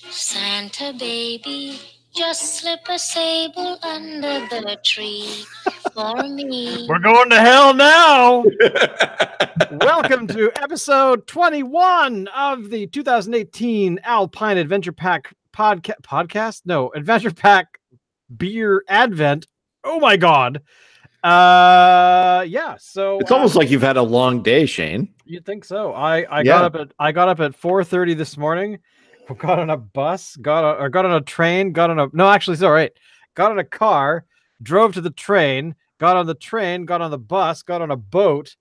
Santa baby, just slip a sable under the tree for me. We're going to hell now. Welcome to episode 21 of the 2018 Alpine Adventure Pack podcast. No, Adventure Pack Beer Advent. Oh my God. Yeah. So it's almost like you've had a long day, Shane. You'd think so. I got up at 4:30 this morning. Got on a bus. Got on a train. Got on a car. Drove to the train. Got on the train. Got on the bus. Got on a boat.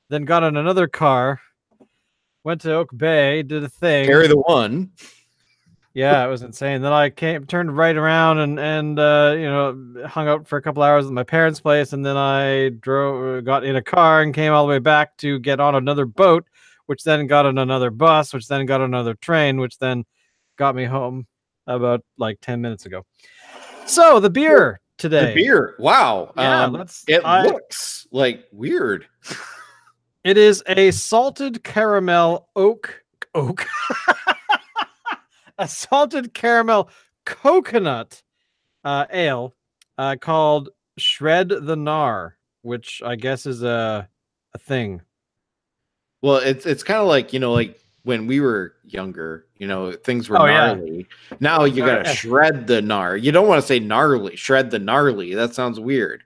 Then got on another car. Went to Oak Bay. Did a thing. Carry the one. Yeah, it was insane. Then I turned right around and hung out for a couple hours at my parents' place, and then I got in a car and came all the way back to get on another boat, which then got on another bus, which then got on another train, which then got me home about like 10 minutes ago. So the beer today. The beer. Wow. Yeah, looks like weird. It is a salted caramel oak. A salted caramel coconut ale called Shred the Gnar, which I guess is a thing. Well, it's kind of like, like when we were younger, things were gnarly. Yeah. Now you got to shred the gnar. You don't want to say gnarly. Shred the gnarly. That sounds weird.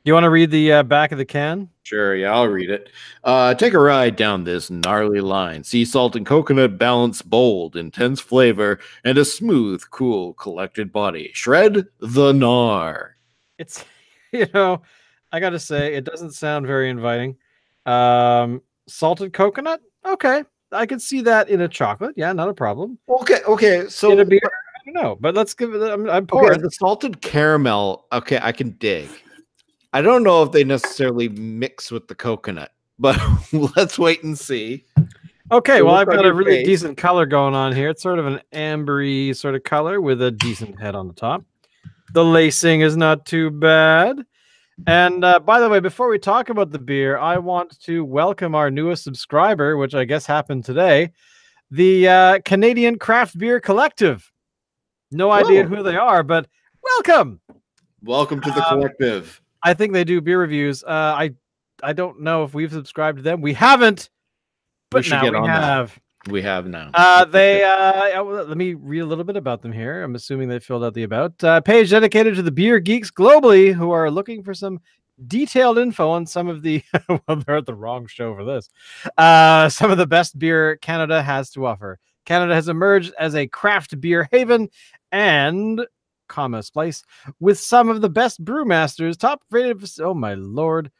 You want to read the back of the can? Sure, yeah, I'll read it. Take a ride down this gnarly line. Sea salt and coconut balance bold, intense flavor, and a smooth, cool, collected body. Shred the gnar. It's, I got to say, it doesn't sound very inviting. Salted coconut? Okay. I could see that in a chocolate. Yeah, not a problem. Okay. So in a beer? I don't know, but let's give it. I'm pouring. The salted caramel. Okay, I can dig. I don't know if they necessarily mix with the coconut, but let's wait and see. Okay, well, I've got a really decent color going on here. It's sort of an ambery sort of color with a decent head on the top. The lacing is not too bad. And by the way, before we talk about the beer, I want to welcome our newest subscriber, which I guess happened today, the Canadian Craft Beer Collective. No idea who they are, but welcome. Welcome to the collective. I think they do beer reviews. I don't know if we've subscribed to them. We haven't, but now we have. We have now. Let me read a little bit about them here. I'm assuming they filled out the about page dedicated to the beer geeks globally who are looking for some detailed info on some of the well, they're at the wrong show for this. Some of the best beer Canada has to offer. Canada has emerged as a craft beer haven and place with some of the best brewmasters, top rated. Oh my Lord.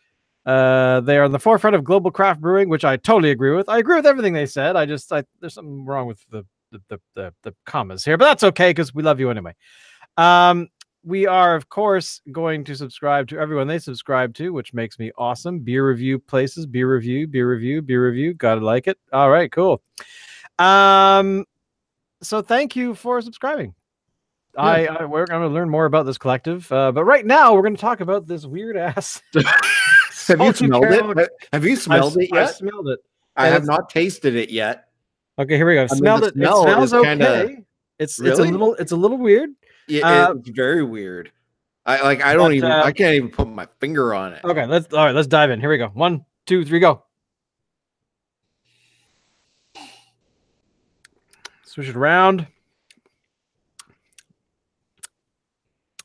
They are on the forefront of global craft brewing, which I totally agree with. I agree with everything they said. There's something wrong with the commas here, but that's okay because we love you anyway. We are, of course, going to subscribe to everyone they subscribe to, which makes me awesome. Beer review places, beer review. Gotta like it. All right, cool. So thank you for subscribing. Yeah. We're going to learn more about this collective, but right now we're going to talk about this weird ass. Have you smelled it? Have you smelled it yet? I smelled it. I have not tasted it yet. Okay, here we go. Smelled it. It smells okay. It's a little weird. Yeah, it's very weird. I can't even put my finger on it. Okay, let's dive in. Here we go. 1, 2, 3, go. Switch it around.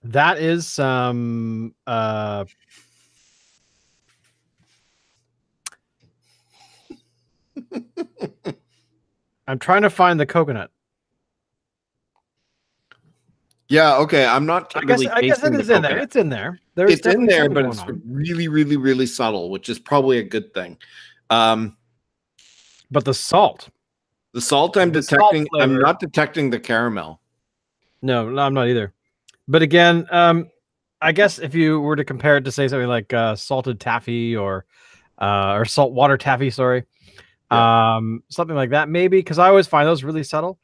That is some I'm trying to find the coconut. Yeah, okay. I'm not I guess it is in there. It's in there. It's in there, but it's really, really, really subtle, which is probably a good thing. But the salt. The salt I'm detecting. I'm not detecting the caramel. No, I'm not either. But again, I guess if you were to compare it to say something like salted taffy or saltwater taffy, sorry, something like that, maybe, because I always find those really subtle.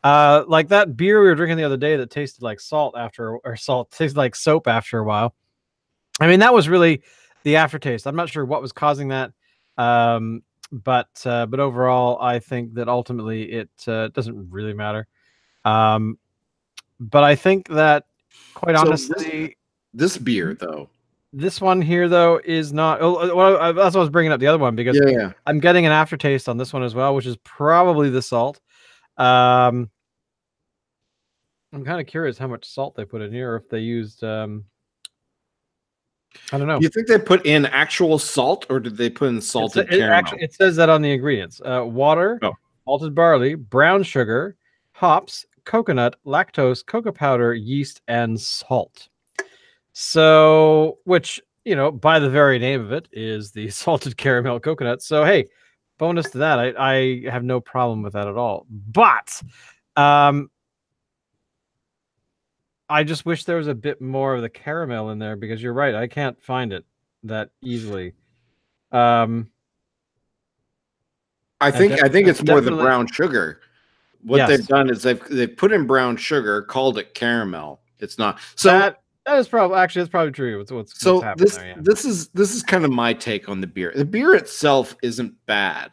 Like that beer we were drinking the other day that tasted like tasted like soap after a while. I mean, that was really the aftertaste. I'm not sure what was causing that. but overall, I think that ultimately it doesn't really matter. But I think that, quite So honestly, this beer though. this one here though is not. Well, that's why I was bringing up the other one, because Yeah. I'm getting an aftertaste on this one as well, which is probably the salt. I'm kind of curious how much salt they put in here, or if they used. I don't know. Do you think they put in actual salt, or did they put in salted caramel? Actually, it says that on the ingredients: water, Oh. malted barley, brown sugar, hops, coconut, lactose, cocoa powder, yeast, and salt. So, which, by the very name of it, is the salted caramel coconut. So, hey, bonus to that. I have no problem with that at all. But I just wish there was a bit more of the caramel in there, because you're right, I can't find it that easily. I think it's more the brown sugar. What they've done is they've put in brown sugar, called it caramel. It's not. So that is probably true. What's happening there, yeah. This is kind of my take on the beer. The beer itself isn't bad,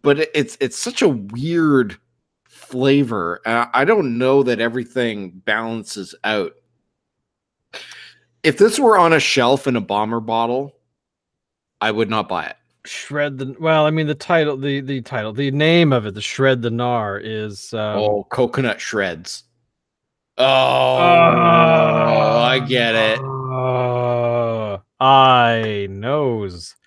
but it's such a weird flavor. I don't know that everything balances out. If this were on a shelf in a bomber bottle, I would not buy it. The title, the name of it, the Shred the Gnar, is coconut shreds. I get it. I knows.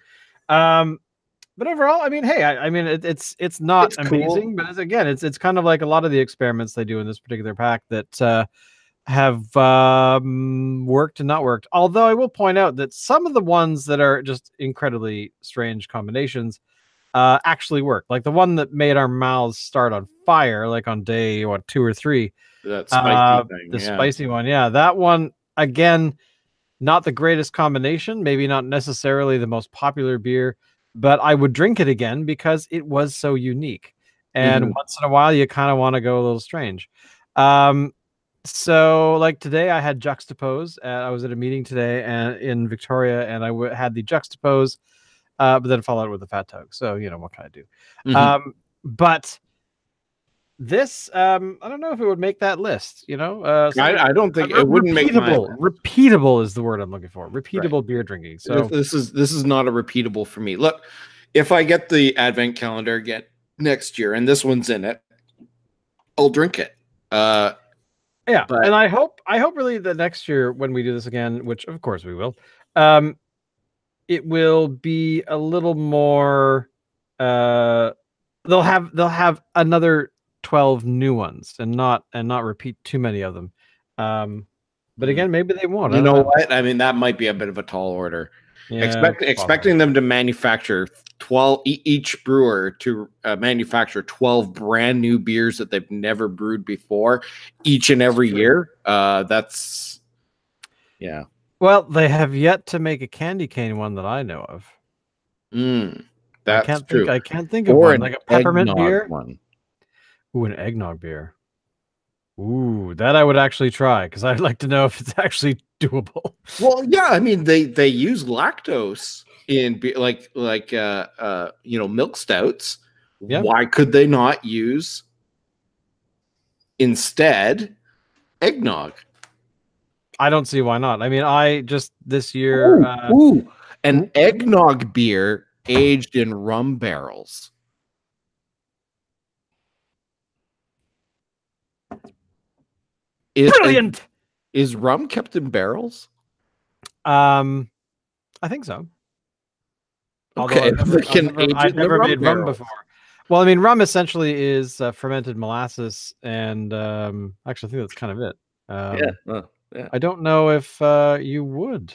But overall, I mean, hey, it's not amazing, cool. but it's kind of like a lot of the experiments they do in this particular pack that have worked and not worked. Although I will point out that some of the ones that are just incredibly strange combinations actually work. Like the one that made our mouths start on fire, like on day 2 or 3. That spicy thing, the spicy one, yeah. That one, again, not the greatest combination, maybe not necessarily the most popular beer, but I would drink it again because it was so unique. And once in a while, you kind of want to go a little strange. So like today, I had Juxtapose. I was at a meeting today and in Victoria, and I had the Juxtapose, but then followed with the Fat Tug. So what can I do? But this, I don't know if it would make that list. I don't think it wouldn't make my list. Repeatable is the word I'm looking for. Repeatable beer drinking. So this is not a repeatable for me. Look, if I get the advent calendar again next year and this one's in it, I'll drink it. Yeah, and I hope really that next year when we do this again, which of course we will, it will be a little more. They'll have another 12 new ones and not repeat too many of them. But again, maybe they won't. You know what? I mean, that might be a bit of a tall order. Yeah, expecting them to manufacture 12, each brewer to manufacture 12 brand new beers that they've never brewed before each and every year. That's, yeah. Well, they have yet to make a candy cane one that I know of. That's true. I can't think of one, like a peppermint beer. One. Ooh, an eggnog beer. Ooh, that I would actually try, because I'd like to know if it's actually doable. Well, yeah, I mean they use lactose in milk stouts. Yeah. Why could they not use instead eggnog? I don't see why not. I mean, I just this year an eggnog beer aged in rum barrels. Brilliant. Is rum kept in barrels? I think so. Okay, I've never made rum before. Well, I mean, rum essentially is fermented molasses, and actually, I think that's kind of it. Yeah. I don't know if you would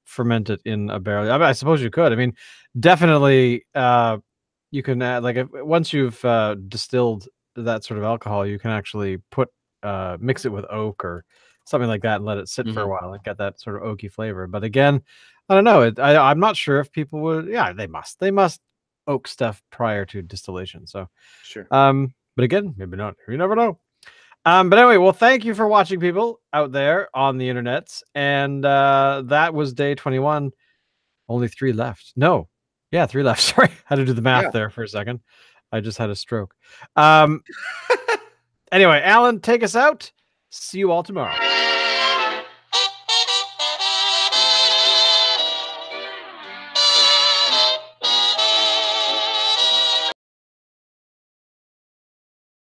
ferment it in a barrel. I suppose you could. I mean, definitely, you can add once you've distilled that sort of alcohol, you can actually mix it with oak or something like that and let it sit for a while and get that sort of oaky flavor. But again, I don't know. I'm not sure if people would. Yeah, they must oak stuff prior to distillation. So sure. But again, maybe not. You never know. But anyway, well, thank you for watching, people out there on the internet. And that was day 21. Only 3 left. No, Yeah, 3 left. Sorry, had to do the math Yeah. there for a second. I just had a stroke. Anyway, Alan, take us out. See you all tomorrow.